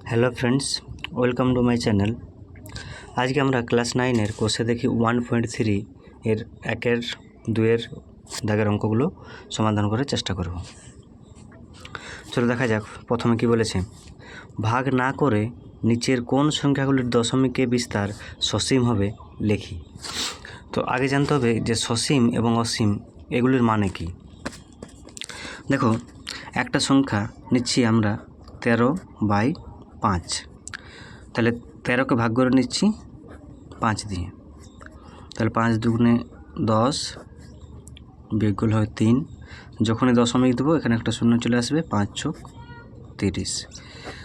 Hello friends, welcome to my channel. আজকে আমরা class 9-এর কোষে দেখি 1.3 এর 1-এর 2-এর দাগের অঙ্কগুলো সমাধান করার চেষ্টা করব। চলো দেখা যাক প্রথমে কি বলেছে। ভাগ না করে নিচের কোন সংখ্যাগুলির দশমিকে বিস্তার সসীম হবে লেখি। তো আগে জানতে হবে যে সসীম এবং অসীম এগুলির মানে কি। দেখো, একটা সংখ্যা নিচ্ছি আমরা 13/5, তাহলে 13কে ভাগ করে নিচ্ছি 5 দিয়ে, তাহলে 5 দুগুণে 10, বিয়োগগুলো হয় 3, যখনই দশমিক দেবো এখানে একটা শূন্য চলে আসবে, 5 × 30।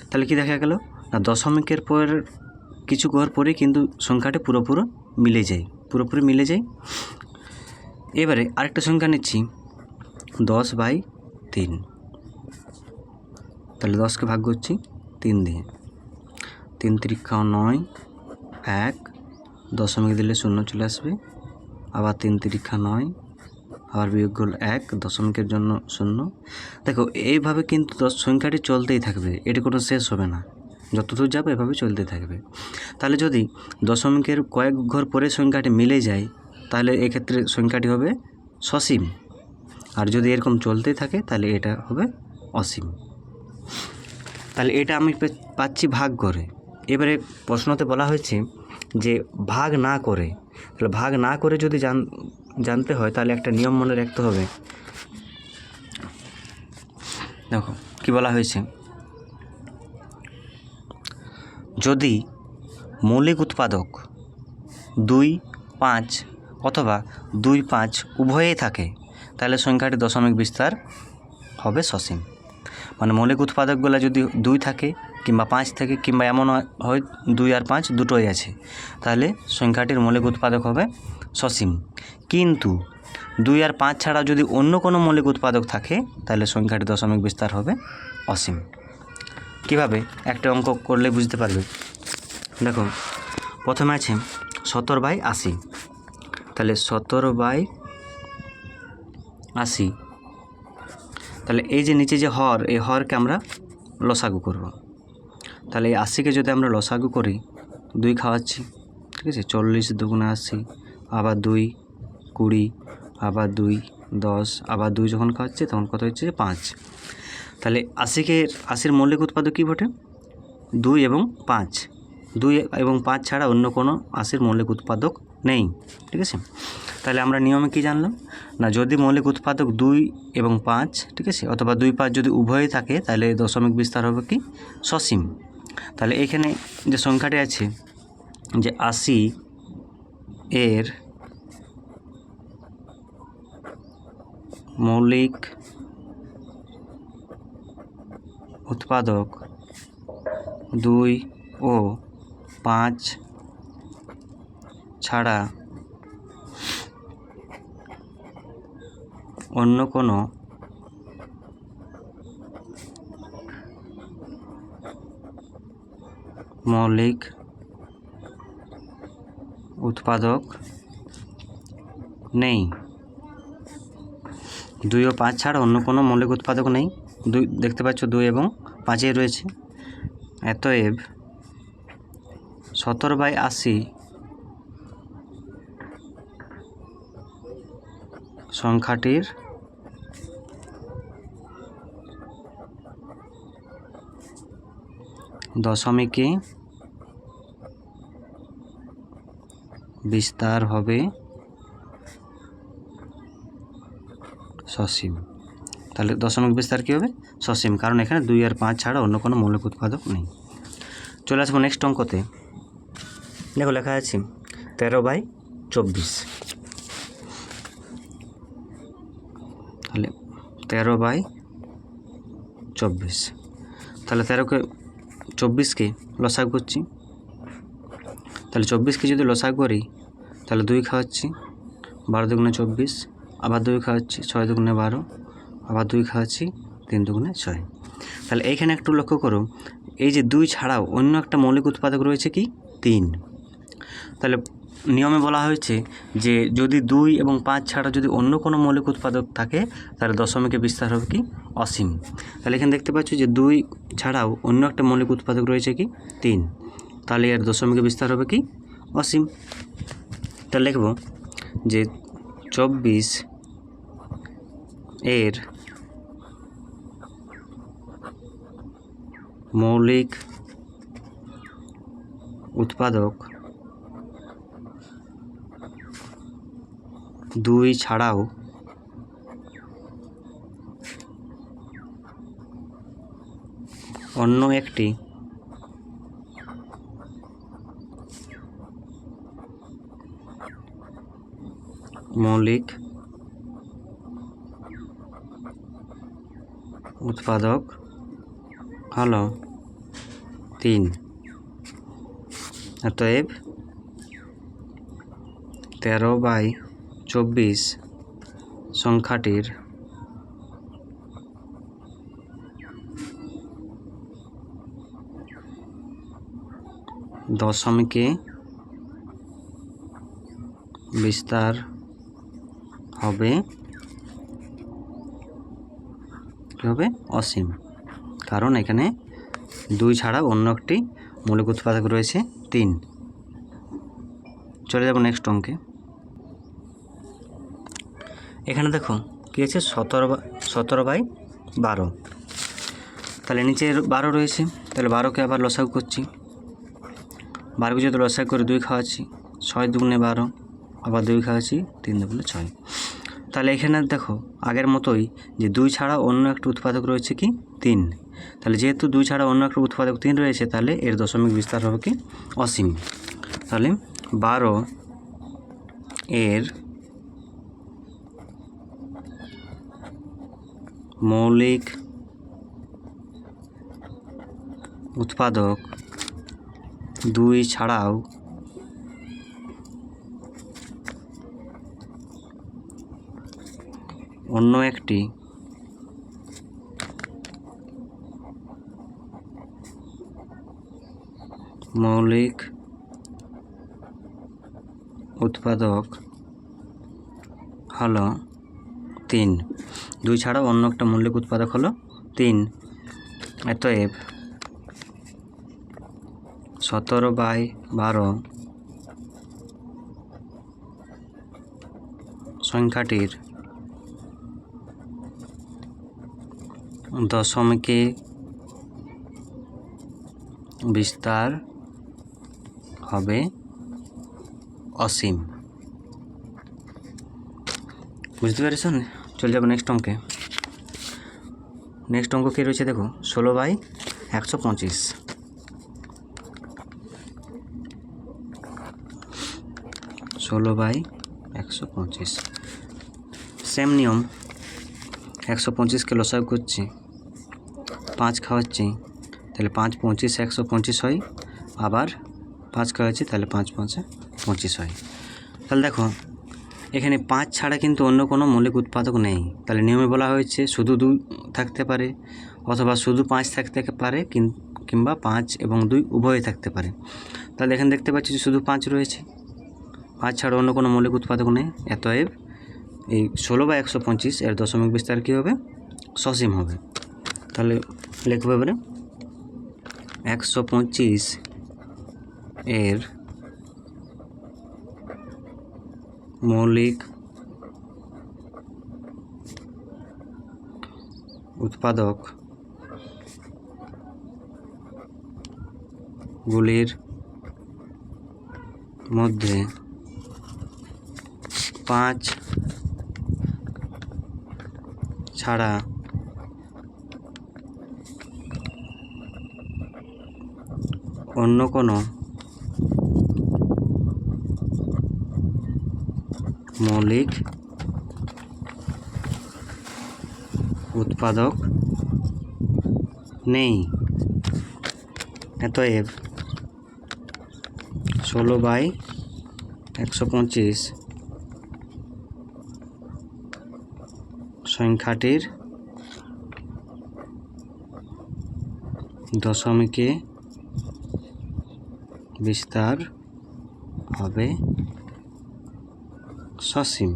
তাহলে কি দেখা গেল না, দশমিকের পর কিছু ঘর পরে কিন্তু সংখ্যাটি পুরোপুরি মিলে যায়। এবারে আরেকটা সংখ্যা নিচ্ছি 10/3, তাহলে 10কে ভাগ করছি 3 দিয়ে, 3 × 3 = 9, 1 দশমিক দিলে শূন্য চলে আসবে, আবার 3 × 3 = 9, আবার বিয়োগগুল 1 দশমিকের জন্য শূন্য। দেখো, এইভাবে কিন্তু সংখ্যাটি চলতেই থাকবে, এটি কোনো শেষ হবে না, যতদূর যাবে এভাবে চলতে থাকবে। তাহলে যদি দশমিকের কয়েক ঘর পরে সংখ্যাটি মিলে যায় তাহলে এক্ষেত্রে সংখ্যাটি হবে সসীম, আর যদি এরকম চলতেই থাকে তাহলে এটা হবে অসীম। তাহলে এটা আমি পাচ্ছি ভাগ করে। এবারে প্রশ্নতে বলা হয়েছে যে ভাগ না করে, তাহলে ভাগ না করে যদি জানতে হয় তাহলে একটা নিয়ম মনে রাখতে হবে। দেখো কি বলা হয়েছে, যদি মৌলিক উৎপাদক 2, 5 অথবা 2, 5 উভয়েই থাকে তাহলে সংখ্যাটি দশমিক বিস্তার হবে সসীম। মানে মৌলিক উৎপাদকগুলো যদি 2 থাকে কিংবা 5 থাকে, কিংবা এমন হয় 2 আর 5 দুটোই আছে, তাহলে সংখ্যাটির মৌলিক উৎপাদক হবে সসীম। কিন্তু 2 আর 5 ছাড়া যদি অন্য কোনো মৌলিক উৎপাদক থাকে তাহলে সংখ্যাটির দশমিক বিস্তার হবে অসীম। কিভাবে একটা অঙ্ক করলে বুঝতে পারবে। দেখো, প্রথমে আছে 70/80, তাহলে 70/80, তাহলে এই যে নিচে যে হর, এই হরকে আমরা লসাগু করব। তাহলে এই 80কে যদি আমরা লসাগু করি, 2 খাওয়াচ্ছি, ঠিক আছে, 40 দুগুণে 80, আবার 2 20, আবার 2 10, আবার 2 যখন খাওয়াচ্ছি তখন কত হচ্ছে 5। তাহলে 80-এর মৌলিক উৎপাদক কী বটে? 2 এবং 5। 2 এবং 5 ছাড়া অন্য কোনো 80-এর মৌলিক উৎপাদক নেই, ঠিক আছে। তাহলে আমরা নিয়মে কি জানলাম না, যদি মৌলিক উৎপাদক 2 এবং 5, ঠিক আছে, অথবা 2, 5 যদি উভয়ই থাকে তাহলে দশমিক বিস্তার হবে কি সসীম। তাহলে এখানে যে সংখ্যাটি আছে যে 80-এর মৌলিক উৎপাদক 2 ও 5 ছাড়া অন্য কোনো মৌলিক উৎপাদক নেই। 2 ও 5 ছাড়া অন্য কোনো মৌলিক উৎপাদক নেই। 2 দেখতে পাচ্ছ, 2 এবং 5 রয়েছে। অতএব 70/80 সংখ্যাটির দশমিকে বিস্তার হবে সসীম। তাহলে দশমিক বিস্তার কী হবে? সসীম, কারণ এখানে 2 আর 5 ছাড়া অন্য কোনো মৌলিক উৎপাদক নেই। চলে আসবো নেক্সট অঙ্কতে। দেখো লেখা আছে 13/24, তাহলে 13/24, তাহলে 24কে লসাগু করছি। তাহলে 24কে যদি লসাগু করি তাহলে 2 খাওয়াচ্ছি, 12 দুগুণে 24, আবার 2 খাওয়াচ্ছি, 6 দুগুণে 12, আবার 2 খাওয়াচ্ছি, 3 দুগুণে 6। তাহলে এইখানে একটু লক্ষ্য করো, এই যে 2 ছাড়াও অন্য একটা মৌলিক উৎপাদক রয়েছে কি 3। তাহলে নিয়মে বলা হয়েছে যে যদি 2 এবং 5 ছাড়া যদি অন্য কোনো মৌলিক উৎপাদক থাকে তাহলে দশমিকের বিস্তার হবে কি অসীম। তাহলে এখানে দেখতে পাচ্ছ যে 2 ছাড়াও অন্য একটা মৌলিক উৎপাদক রয়েছে কি 3, তাহলে এর দশমিকের বিস্তার হবে কি অসীম। তাহলে লিখব যে 24 এর মৌলিক উৎপাদক 2 ছাড়াও অন্য একটি মৌলিক উৎপাদক হলো 3। অতএব 13/24 সংখ্যাটির দশমিকে বিস্তার হবে কী হবে অসীম, কারণ এখানে 2 ছাড়া অন্য একটি মৌলিক উৎপাদক রয়েছে 3। চলে যাব নেক্সট অঙ্কে। এখানে দেখো কী আছে 17/12, তাহলে নিচে 12 রয়েছে, তাহলে 12কে আবার লসাগু করছি, 12কে যদি লসাগু করে 2 খাওয়াচ্ছি, 6 দুগুণে 12, আবার 2 খাওয়াচ্ছি, 3 দুগুণে 6। তাহলে এখানে দেখো আগের মতোই যে 2 ছাড়া অন্য একটা উৎপাদক রয়েছে কি 3, তাহলে যেহেতু 2 ছাড়া অন্য একটা উৎপাদক 3 রয়েছে তাহলে এর দশমিক বিস্তার হবে কি অসীম। তাহলে 12 এর মৌলিক উৎপাদক 2 ছাড়াও অন্য একটি মৌলিক উৎপাদক হলো 3। 2 ছাড়াও অন্য একটা মৌলিক উৎপাদক হলো 3। অতএব 17/12 সংখ্যাটির দশমিকে বিস্তার হবে অসীম। বুঝতে পেরেছেন? চলে যাবো নেক্সট অঙ্কে। নেক্সট অঙ্ক কী রয়েছে দেখো 16/125। 16/125 সেম নিয়ম, 125কে লসাগু করছি, 5 খাওয়াচ্ছি, তাহলে 5 25 125 হয়, আবার 5 খাওয়াচ্ছি, তাহলে 5 5 25 হয়। তাহলে দেখো এখানে 5 ছাড়া কিন্তু অন্য কোনো মৌলিক উৎপাদক নেই, তাহলে নিয়মে বলা হয়েছে শুধু 2 থাকতে পারে অথবা শুধু 5 থাকতে পারে, কিংবা 5 এবং 2 উভয়ই থাকতে পারে। তাহলে এখানে দেখতে পাচ্ছি যে শুধু 5 রয়েছে, 5 ছাড়া অন্য কোনো মৌলিক উৎপাদক নেই। অতএব এই 16/125 এর দশমিক বিস্তার কী হবে সসীম হবে। তাহলে লিখব এবারে 125 এর মৌলিক উৎপাদক গুলির মধ্যে 5 ছাড়া অন্য কোনো মৌলিক উৎপাদক নেই। অতএব 16/125 সংখ্যাটির দশমিকে বিস্তার হবে সসীম।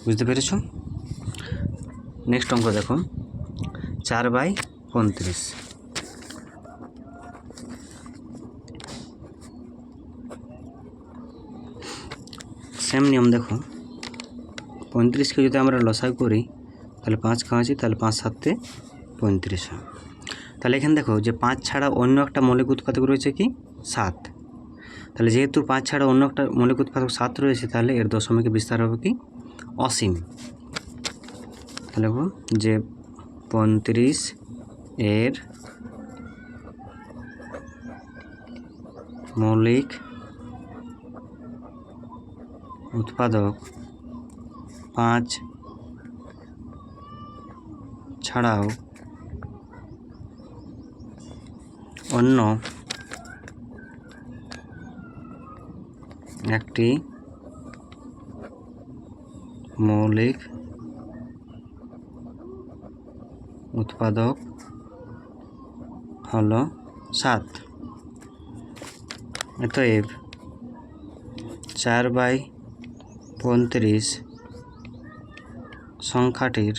বুঝতে পেরেছ? নেক্সট অঙ্ক দেখো, 4/35। সেম নিয়ম দেখো, 35কে যদি আমরা লসাগু করি তাহলে 5 খাওয়াছি, তাহলে 5 7 35 হয়। তাহলে এখানে দেখো যে 5 ছাড়া অন্য একটা মৌলিক উৎপাদক রয়েছে কি 7। তাহলে যেহেতু 5 ছাড়া অন্য একটা মৌলিক উৎপাদক 7 রয়েছে, তাহলে এর দশমিকে বিস্তার হবে কি অসীম। তাহলে যে 35 এর মৌলিক উৎপাদক 5 ছাড়াও অন্য একটি মৌলিক উৎপাদক হলো 7। অতএব 4/35 সংখ্যাটির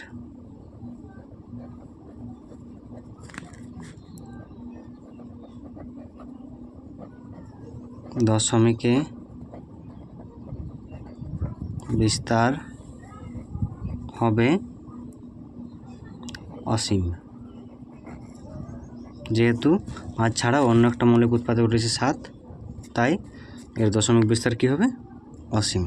দশমিকে বিস্তার হবে অসীম। যেহেতু 5 ছাড়া অন্য একটা মৌলিক উৎপাদক রয়েছে 7, তাই এর দশমিক বিস্তার কি হবে অসীম।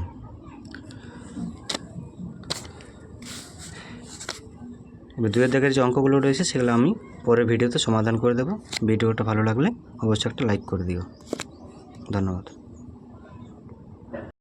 এবার 2 দাগের যে অঙ্কগুলো রয়েছে সেগুলো আমি পরের ভিডিওতে সমাধান করে দেব। ভিডিওটা ভালো লাগলে অবশ্যই একটা লাইক করে দিও। ধন্যবাদ।